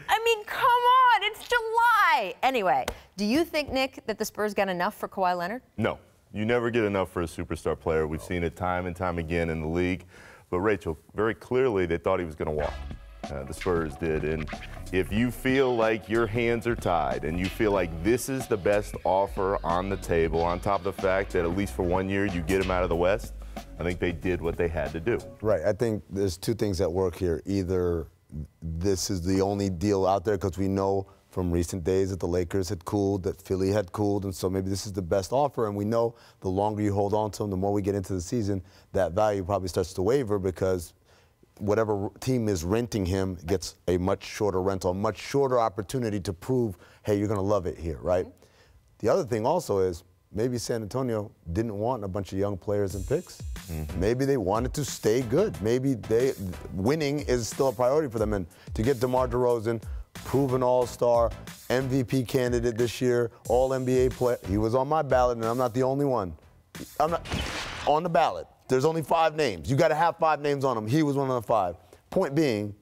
I mean, come on, it's July. Anyway, do you think, Nick, that the Spurs got enough for Kawhi Leonard? No. You never get enough for a superstar player. We've seen it time and time again in the league. But, Rachel, very clearly they thought he was going to walk. The Spurs did. And if you feel like your hands are tied and you feel like this is the best offer on the table, on top of the fact that at least for 1 year you get him out of the West, I think they did what they had to do. Right. I think there's two things at work here. Either this is the only deal out there because we know from recent days that the Lakers had cooled, that Philly had cooled, and so maybe this is the best offer. And we know the longer you hold on to him, the more we get into the season, that value probably starts to waver because whatever team is renting him gets a much shorter rental, a much shorter opportunity to prove, hey, you're going to love it here, right? Mm-hmm. The other thing also is maybe San Antonio didn't want a bunch of young players and picks. Mm-hmm. Maybe they wanted to stay good. Maybe winning is still a priority for them. And to get DeMar DeRozan, proven all-star, MVP candidate this year, all-NBA player. He was on my ballot, and I'm not the only one. I'm not on the ballot. There's only 5 names. You got to have 5 names on him. He was one of the 5. Point being,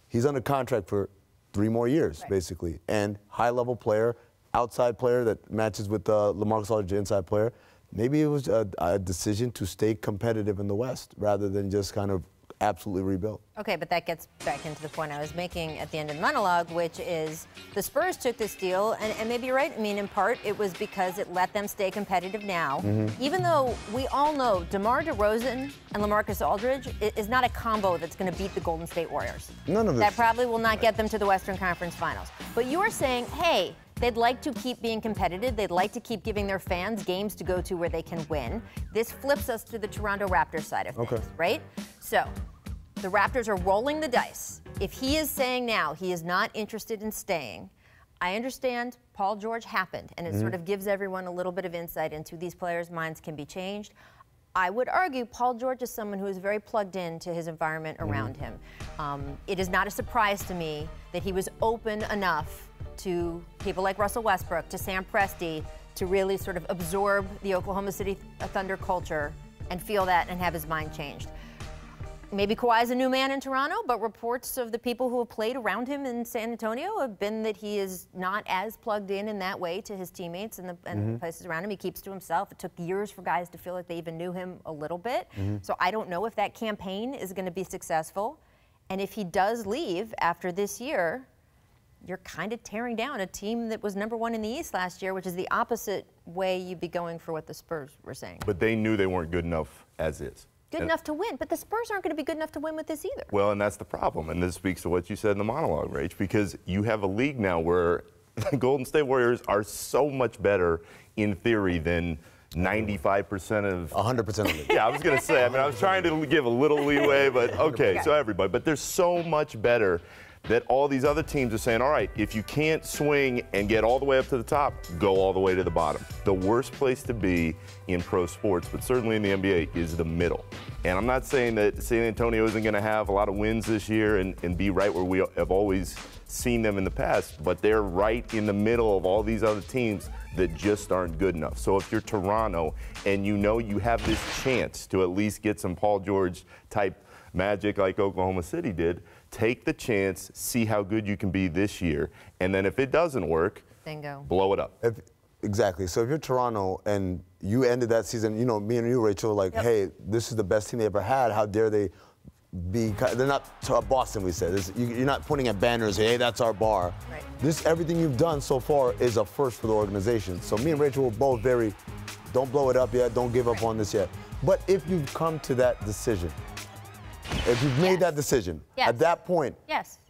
he's under contract for 3 more years, right, basically. And high-level player, outside player that matches with LaMarcus Aldridge, inside player. Maybe it was a decision to stay competitive in the West rather than just kind of absolutely rebuilt. Okay, but that gets back into the point I was making at the end of the monologue, which is the Spurs took this deal, and maybe you're right. I mean, in part, it was because it let them stay competitive now. Mm-hmm. Even though we all know DeMar DeRozan and LaMarcus Aldridge is not a combo that's going to beat the Golden State Warriors. None of it. That probably will not get them to the Western Conference Finals. But you are saying, hey, they'd like to keep being competitive. They'd like to keep giving their fans games to go to where they can win. This flips us to the Toronto Raptors side of things, right? So the Raptors are rolling the dice. If he is saying now he is not interested in staying, I understand Paul George happened, and it sort of gives everyone a little bit of insight into these players' minds can be changed. I would argue Paul George is someone who is very plugged into his environment around him. It is not a surprise to me that he was open enough to people like Russell Westbrook, to Sam Presti, to really sort of absorb the Oklahoma City Thunder culture and feel that and have his mind changed. Maybe Kawhi's a new man in Toronto, but reports of the people who have played around him in San Antonio have been that he is not as plugged in that way to his teammates and the places around him. He keeps to himself. It took years for guys to feel like they even knew him a little bit. So I don't know if that campaign is going to be successful. And if he does leave after this year, you're kind of tearing down a team that was #1 in the East last year, which is the opposite way you'd be going for what the Spurs were saying. But they knew they weren't good enough as is. Good enough to win, but the Spurs aren't going to be good enough to win with this either. Well, and that's the problem, and this speaks to what you said in the monologue, Rach, because you have a league now where the Golden State Warriors are so much better in theory than 95% of... 100% of the league. Yeah, I was going to say, I mean, I was trying to give a little leeway, but okay, so everybody. But they're so much better that all these other teams are saying, all right, if you can't swing and get all the way up to the top, go all the way to the bottom. The worst place to be in pro sports, but certainly in the NBA, is the middle. And I'm not saying that San Antonio isn't going to have a lot of wins this year and be right where we have always seen them in the past, but they're right in the middle of all these other teams that just aren't good enough. So if you're Toronto and you know you have this chance to at least get some Paul George type magic like Oklahoma City did, take the chance, see how good you can be this year, and then if it doesn't work, bingo, blow it up. Exactly. So if you're Toronto and you ended that season, you know, me and you, Rachel, like, hey, this is the best team they ever had. How dare they be? They're not Boston, we said. You're not pointing at banners, hey, that's our bar. Right. Everything you've done so far is a first for the organization. So me and Rachel were both very, don't blow it up yet, don't give up on this yet. But if you've come to that decision, if you've made that decision, at that point,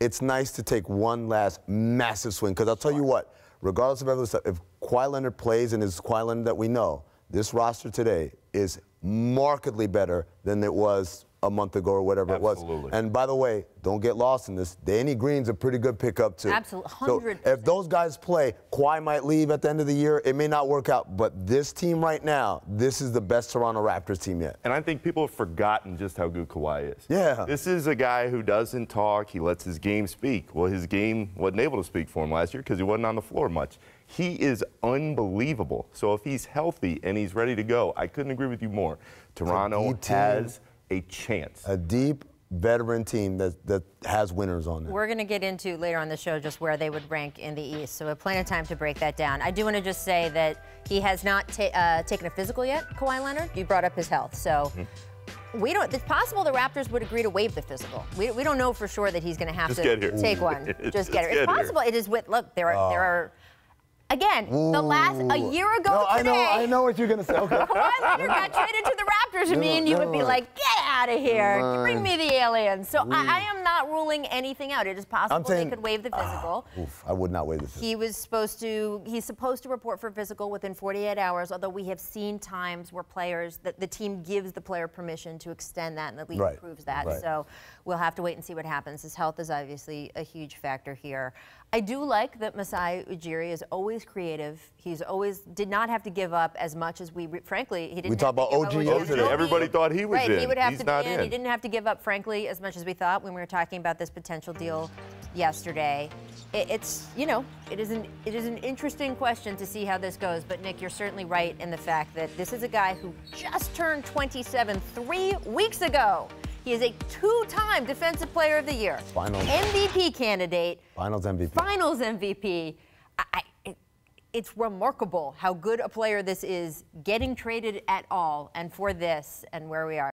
it's nice to take one last massive swing. Because I'll tell you what, regardless of everything, if Kawhi Leonard plays and is Kawhi Leonard that we know, this roster today is markedly better than it was a month ago or whatever it was. And by the way, don't get lost in this. Danny Green's a pretty good pickup too. Absolutely, 100%. So if those guys play, Kawhi might leave at the end of the year. It may not work out, but this team right now, this is the best Toronto Raptors team yet. And I think people have forgotten just how good Kawhi is. Yeah. This is a guy who doesn't talk. He lets his game speak. Well, his game wasn't able to speak for him last year because he wasn't on the floor much. He is unbelievable. So if he's healthy and he's ready to go, I couldn't agree with you more. Toronto has a chance. A deep, veteran team that has winners on it. We're going to get into later on the show just where they would rank in the East, so we have plenty of time to break that down. I do want to just say that he has not taken a physical yet, Kawhi Leonard. You brought up his health, so we don't. It's possible the Raptors would agree to waive the physical. We don't know for sure that he's going to have to take one. Just get here. It's possible. It is with. Look, there are. Again, a year ago today. I know what you're going to say. Okay. Kawhi Leonard got traded to the Raptors. I mean, you would be like, get out of here. Bring me the aliens. So I am not ruling anything out. It is possible they could waive the physical. I would not waive the physical. He's supposed to report for physical within 48 hours, although we have seen times where the team gives the player permission to extend that, and the league approves that. So we'll have to wait and see what happens. His health is obviously a huge factor here. I do like that Masai Ujiri is always creative. He's always did not have to give up as much as frankly, he didn't. We talked about OG yesterday. Everybody thought he was in. He would have He's to be not in. He didn't have to give up, frankly, as much as we thought when we were talking about this potential deal yesterday. It is an interesting question to see how this goes. But Nick, you're certainly right in the fact that this is a guy who just turned 27 3 weeks ago. He is a two-time Defensive Player of the Year. Finals. MVP candidate. Finals MVP. Finals MVP. It's remarkable how good a player this is, getting traded at all, and for this, and where we are.